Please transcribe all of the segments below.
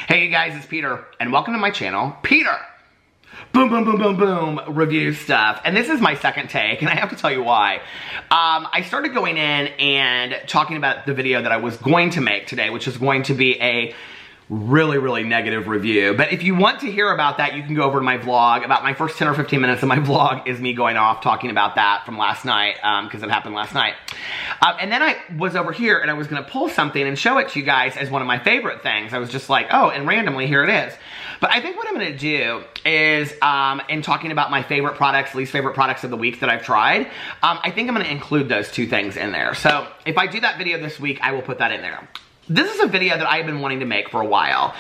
Hey you guys, it's Peter, and welcome to my channel, Peter! Boom, boom, boom, boom, boom, review stuff. And this is my second take, and I have to tell you why. I started going in and talking about the video that I was going to make today, which is going to be a really negative review. But if you want to hear about that, you can go over to my vlog. About my first 10 or 15 minutes of my vlog is me going off talking about that from last night, because it happened last night. And then I was over here and I was gonna pull something and show it to you guys as one of my favorite things. I was just like, oh, and randomly here it is. But I think what I'm gonna do is, in talking about my favorite products, least favorite products of the week that I've tried, I think I'm gonna include those two things in there. So if I do that video this week, I will put that in there. This is a video that I've been wanting to make for a while.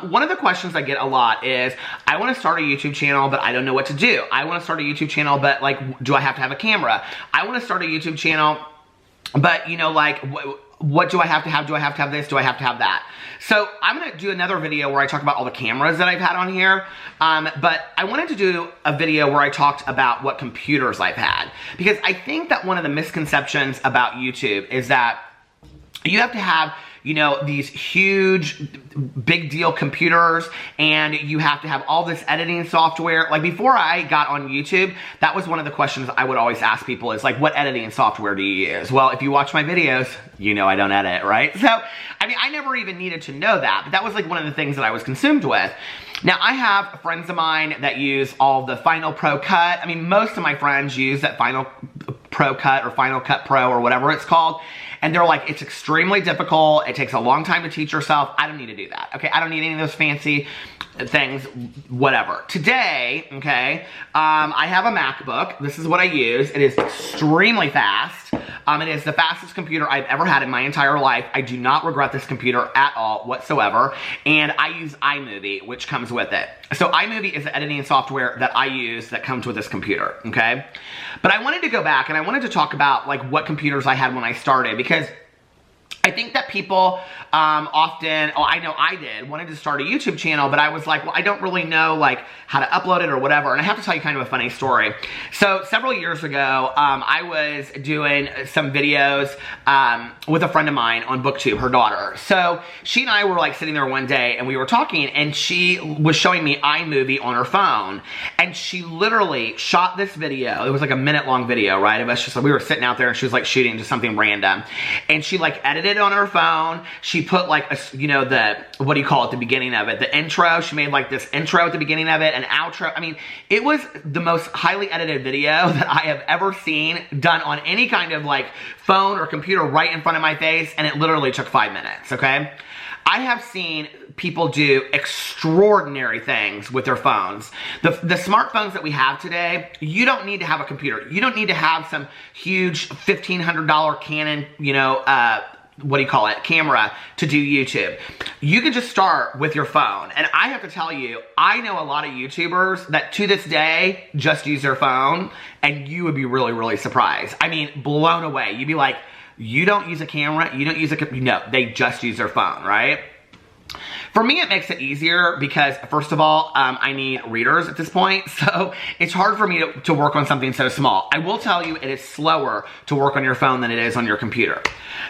One of the questions I get a lot is, I want to start a YouTube channel, but I don't know what to do. I want to start a YouTube channel, but like, do I have to have a camera? I want to start a YouTube channel, but you know, like, what do I have to have? Do I have to have this? Do I have to have that? So I'm going to do another video where I talk about all the cameras that I've had on here. But I wanted to do a video where I talked about what computers I've had. Because I think that one of the misconceptions about YouTube is that you have to have, you know, these huge, big deal computers, and you have to have all this editing software. Like, before I got on YouTube, that was one of the questions I would always ask people is like, what editing software do you use? Well, if you watch my videos, you know I don't edit, right? So, I mean, I never even needed to know that, but that was like one of the things that I was consumed with. Now, I have friends of mine that use all the Final Pro Cut. I mean, most of my friends use that Final Pro Cut or Final Cut Pro or whatever it's called. And they're like, it's extremely difficult. It takes a long time to teach yourself. I don't need to do that, okay? I don't need any of those fancy things, whatever. Today, okay, I have a MacBook. This is what I use. It is extremely fast. It is the fastest computer I've ever had in my entire life. I do not regret this computer at all whatsoever. And I use iMovie, which comes with it. So iMovie is the editing software that I use that comes with this computer, okay? But I wanted to go back and I wanted to talk about like what computers I had when I started, because I think that people often, oh, I know I did, wanted to start a YouTube channel, but I was like, well, I don't really know like how to upload it or whatever. And I have to tell you kind of a funny story. So several years ago, I was doing some videos with a friend of mine on BookTube, her daughter. So she and I were like sitting there one day and we were talking, and she was showing me iMovie on her phone. And she literally shot this video. It was like a minute-long video, right? Of us just, we were sitting out there and she was like shooting just something random. And she like edited on her phone. She put like a, you know, the, what do you call it, the beginning of it, the intro. She made like this intro at the beginning of it, an outro. I mean, it was the most highly edited video that I have ever seen done on any kind of like phone or computer right in front of my face, and it literally took 5 minutes, okay? I have seen people do extraordinary things with their phones. The smartphones that we have today, you don't need to have a computer. You don't need to have some huge $1,500 Canon, you know, what do you call it, camera to do YouTube. You can just start with your phone. And I have to tell you, I know a lot of YouTubers that to this day just use their phone, and you would be really surprised. I mean, blown away. You'd be like, you don't use a camera, you don't use a, no, they just use their phone, right? For me, it makes it easier because, first of all, I need readers at this point, so it's hard for me to work on something so small. I will tell you, it is slower to work on your phone than it is on your computer.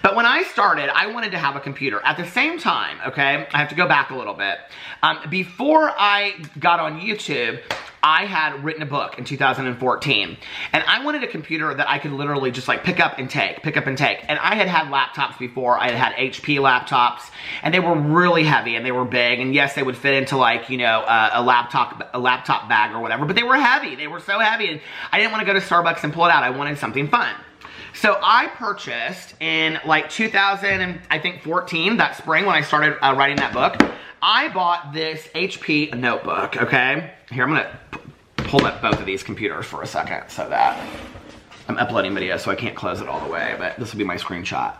But when I started, I wanted to have a computer. At the same time, okay, I have to go back a little bit. Before I got on YouTube, I had written a book in 2014, and I wanted a computer that I could literally just like pick up and take. And I had had laptops before. I had had HP laptops, and they were really heavy and they were big, and yes, they would fit into like, you know, a laptop bag or whatever, but they were heavy. They were so heavy, and I didn't want to go to Starbucks and pull it out. I wanted something fun. So I purchased in like 2014, that spring when I started writing that book, I bought this HP notebook, okay? Here, I'm gonna pull up both of these computers for a second so that I'm uploading video, so I can't close it all the way, but this will be my screenshot.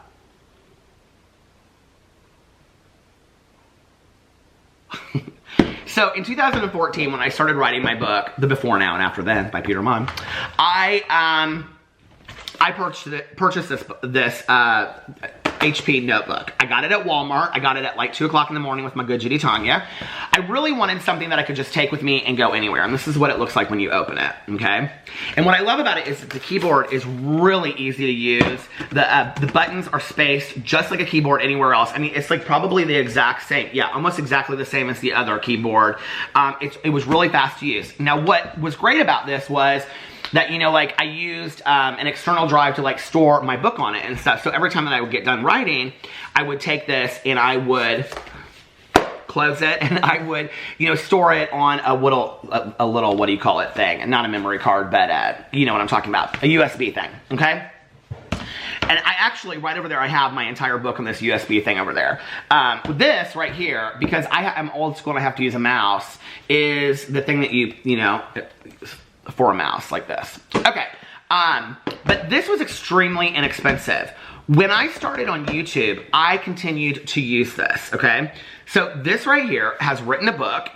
So in 2014, when I started writing my book, The Before, Now, and After Then by Peter Monn, I purchased this HP notebook. I got it at Walmart. I got it at like 2 o'clock in the morning with my good Judy Tanya. I really wanted something that I could just take with me and go anywhere. And this is what it looks like when you open it, okay? And what I love about it is that the keyboard is really easy to use. The buttons are spaced just like a keyboard anywhere else. I mean, it's like probably the exact same. Yeah, almost exactly the same as the other keyboard. It was really fast to use. Now, what was great about this was that, you know, like I used an external drive to like store my book on it and stuff. So every time that I would get done writing, I would take this and I would close it and I would, you know, store it on a little, what do you call it thing? Not a memory card, but you know what I'm talking about. A USB thing, okay? And I actually, right over there, I have my entire book on this USB thing over there. This right here, because I'm old school and I have to use a mouse, is the thing that you know, for a mouse like this. Okay, but this was extremely inexpensive. When I started on YouTube, I continued to use this, okay? So this right here has written a book.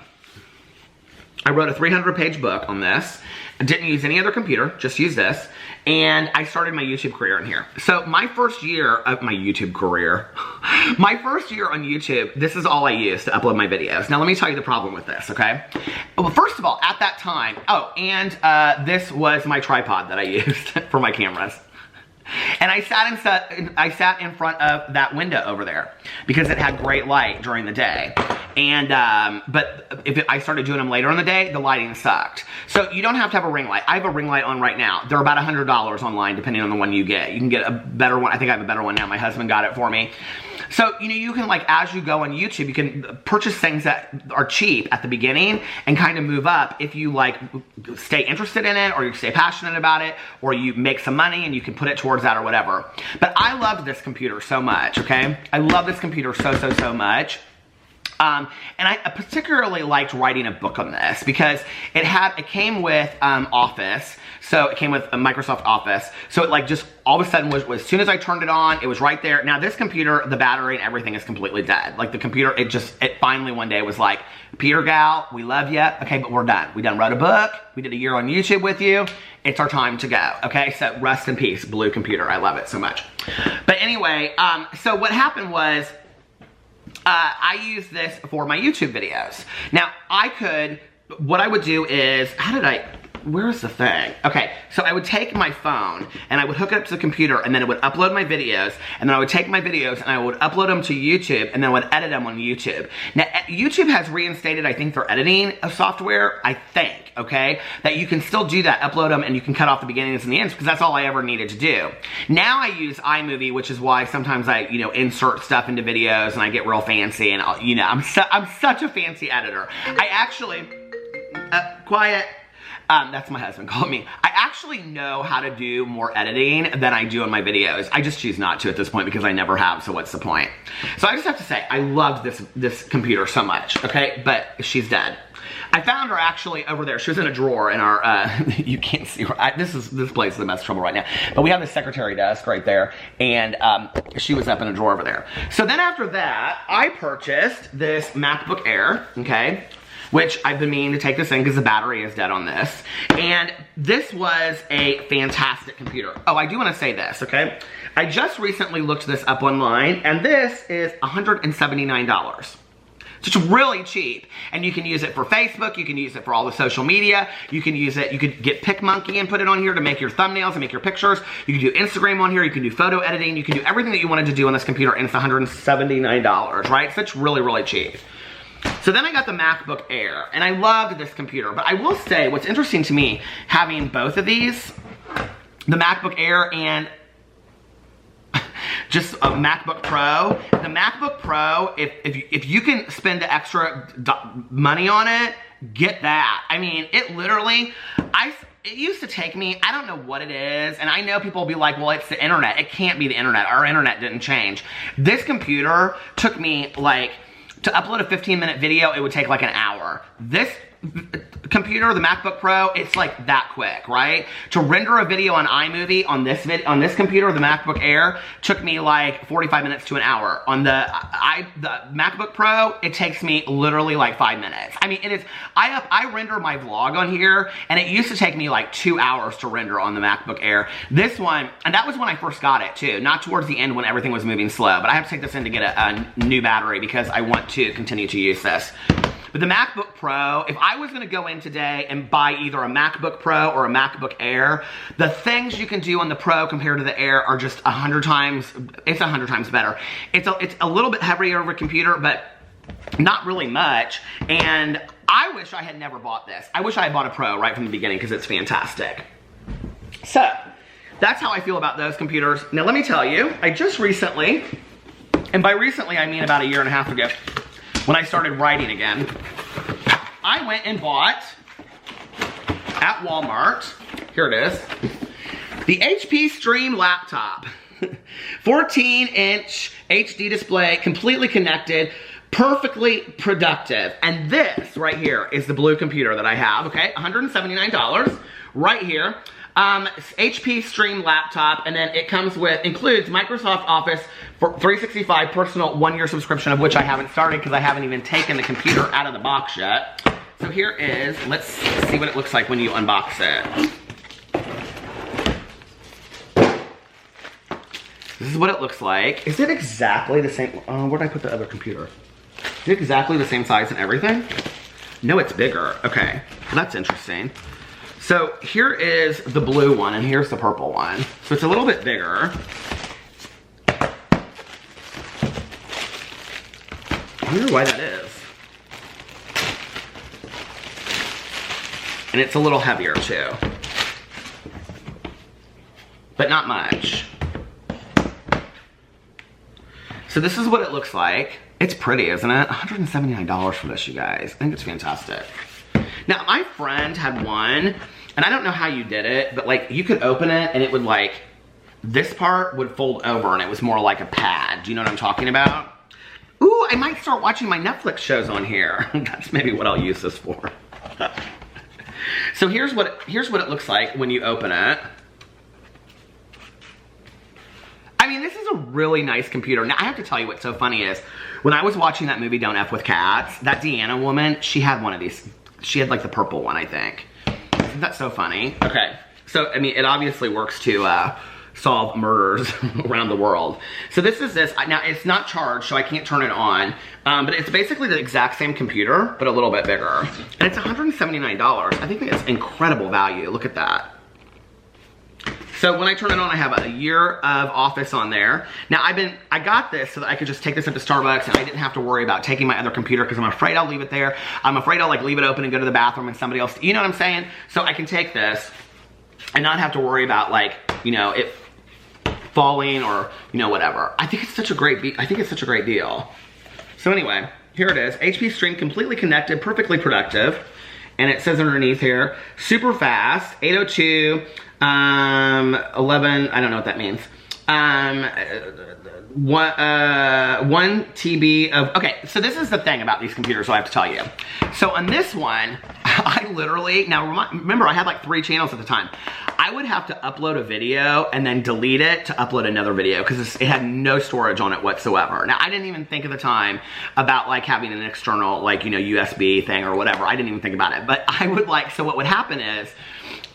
I wrote a 300-page book on this. I didn't use any other computer, just use this. And I started my YouTube career in here. So my first year of my YouTube career, my first year on YouTube, this is all I used to upload my videos. Now let me tell you the problem with this, okay? Well, first of all, at that time, this was my tripod that I used for my cameras. And I sat in front of that window over there because it had great light during the day. And, but I started doing them later in the day, the lighting sucked. So you don't have to have a ring light. I have a ring light on right now. They're about $100 online depending on the one you get. You can get a better one. I think I have a better one now. My husband got it for me. So, you know, you can like, as you go on YouTube, you can purchase things that are cheap at the beginning and kind of move up if you like stay interested in it or you stay passionate about it or you make some money and you can put it towards that or whatever. But I loved this computer so much, okay? I love this computer so much. And I particularly liked writing a book on this because it came with Office. So it came with a Microsoft Office. So it like just all of a sudden was as soon as I turned it on, it was right there. Now this computer, the battery and everything is completely dead. Like the computer, it finally one day was like, Peter Gal, we love you. Okay, but we're done. We done wrote a book. We did a year on YouTube with you. It's our time to go. Okay, so rest in peace, blue computer. I love it so much. But anyway, so what happened was, I use this for my YouTube videos. Now, what I would do is, where's the thing? Okay, so I would take my phone and I would hook it up to the computer and then it would upload my videos and then I would take my videos and I would upload them to YouTube and then I would edit them on YouTube. Now, YouTube has reinstated, I think, their editing software, I think, okay? That you can still do that, upload them and you can cut off the beginnings and the ends because that's all I ever needed to do. Now I use iMovie, which is why sometimes I, you know, insert stuff into videos and I get real fancy and, you know, I'm such a fancy editor. I actually, quiet. That's my husband calling me. I actually know how to do more editing than I do on my videos. I just choose not to at this point because I never have, so what's the point? So I just have to say, I loved this computer so much, okay? But she's dead. I found her actually over there. She was in a drawer in our, you can't see her. This place is a mess of trouble right now. But we have the secretary desk right there, and she was up in a drawer over there. So then after that, I purchased this MacBook Air, okay? Which I've been meaning to take this in because the battery is dead on this. And this was a fantastic computer. Oh, I do want to say this, okay? I just recently looked this up online, and this is $179. So it's really cheap. And you can use it for Facebook, you can use it for all the social media, you can use it, you could get PicMonkey and put it on here to make your thumbnails and make your pictures. You can do Instagram on here, you can do photo editing, you can do everything that you wanted to do on this computer, and it's $179, right? So it's really, really cheap. So then I got the MacBook Air, and I loved this computer. But I will say, what's interesting to me, having both of these, the MacBook Air and just a MacBook Pro. The MacBook Pro, if you can spend the extra money on it, get that. I mean, it literally, it used to take me, I don't know what it is, and I know people will be like, well, it's the internet. It can't be the internet. Our internet didn't change. This computer took me like, to upload a 15-minute video, it would take like an hour. This computer, the MacBook Pro, it's like that quick, right? To render a video on iMovie on this computer, the MacBook Air, took me like 45 minutes to an hour. On the MacBook Pro, it takes me literally like 5 minutes. I mean, it is, I render my vlog on here, and it used to take me like 2 hours to render on the MacBook Air. This one, and that was when I first got it too, not towards the end when everything was moving slow, but I have to take this in to get a new battery because I want to continue to use this. But the MacBook Pro, if I was gonna go in today and buy either a MacBook Pro or a MacBook Air, the things you can do on the Pro compared to the Air are just 100 times, it's 100 times better. It's a little bit heavier of a computer, but not really much. And I wish I had never bought this. I wish I had bought a Pro right from the beginning because it's fantastic. So, that's how I feel about those computers. Now let me tell you, I just recently, and by recently I mean about 1.5 years ago, when I started writing again, I went and bought at Walmart, here it is, the HP Stream laptop. 14-inch HD display, completely connected, perfectly productive. And this right here is the blue computer that I have, okay? $179 right here. HP Stream laptop, and then it includes Microsoft Office for 365 personal 1-year subscription, of which I haven't started because I haven't even taken the computer out of the box yet. So here is, let's see what it looks like when you unbox it. This is what it looks like. Is it exactly the same? Where did I put the other computer? Is it exactly the same size and everything? No, it's bigger. Okay, well, that's interesting. So here is the blue one and here's the purple one. So it's a little bit bigger. I wonder why that is. And it's a little heavier too. But not much. So this is what it looks like. It's pretty, isn't it? $179 for this, you guys. I think it's fantastic. Now, my friend had one, and I don't know how you did it, but like, you could open it and it would like, this part would fold over and it was more like a pad. Do you know what I'm talking about? Ooh, I might start watching my Netflix shows on here. That's maybe what I'll use this for. So here's what it looks like when you open it. I mean, this is a really nice computer. Now, I have to tell you what's so funny is, when I was watching that movie Don't F With Cats, that Deanna woman, she had one of these. She had like the purple one, I think. Isn't that so funny? Okay, so I mean, it obviously works to solve murders around the world. So this is this. Now, it's not charged, so I can't turn it on. But it's basically the exact same computer, but a little bit bigger. And it's $179. I think it's incredible value. Look at that. So when I turn it on, I have a year of Office on there. Now I got this so that I could just take this up to Starbucks and I didn't have to worry about taking my other computer because I'm afraid I'll leave it there. I'm afraid I'll like leave it open and go to the bathroom and somebody else, you know what I'm saying? So I can take this and not have to worry about like, you know, it falling or, you know, whatever. I think it's such a great deal. So anyway, here it is. HP Stream, completely connected, perfectly productive. And it says underneath here, super fast, 802, 11, I don't know what that means. 1 TB of, okay, so this is the thing about these computers, so I have to tell you. So on this one, I literally, now remember I had like 3 channels at the time. I would have to upload a video and then delete it to upload another video because it had no storage on it whatsoever. Now I didn't even think at the time about like having an external like, you know, USB thing or whatever. I didn't even think about it, but I would like, so what would happen is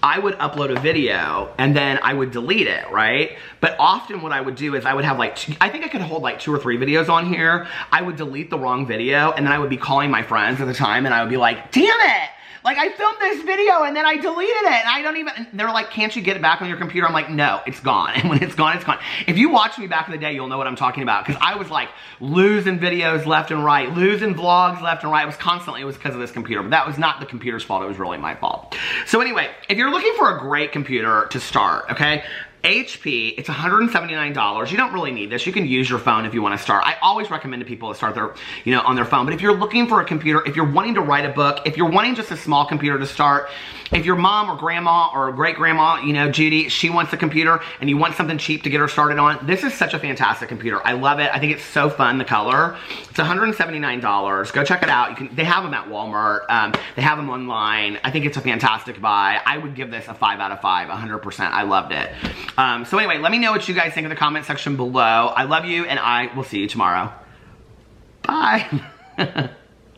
I would upload a video and then I would delete it, right? But often what I would do is I would have like, I think I could hold like 2 or 3 videos on here. I would delete the wrong video and then I would be calling my friends at the time and I would be like, damn it! Like, I filmed this video and then I deleted it and I don't even, and they're like, can't you get it back on your computer? I'm like, no, it's gone. And when it's gone, it's gone. If you watch me back in the day, you'll know what I'm talking about. Because I was like losing videos left and right, losing vlogs left and right. It was because of this computer. But that was not the computer's fault. It was really my fault. So anyway, if you're looking for a great computer to start, okay, HP, it's $179. You don't really need this. You can use your phone if you want to start. I always recommend to people to start their, on their phone. But if you're looking for a computer, if you're wanting to write a book, if you're wanting just a small computer to start, if your mom or grandma or great-grandma, Judy, she wants a computer and you want something cheap to get her started on, this is such a fantastic computer. I love it. I think it's so fun, the color. It's $179. Go check it out. They have them at Walmart. They have them online. I think it's a fantastic buy. I would give this a 5 out of 5, 100%. I loved it. So anyway, let me know what you guys think in the comment section below. I love you, and I will see you tomorrow. Bye.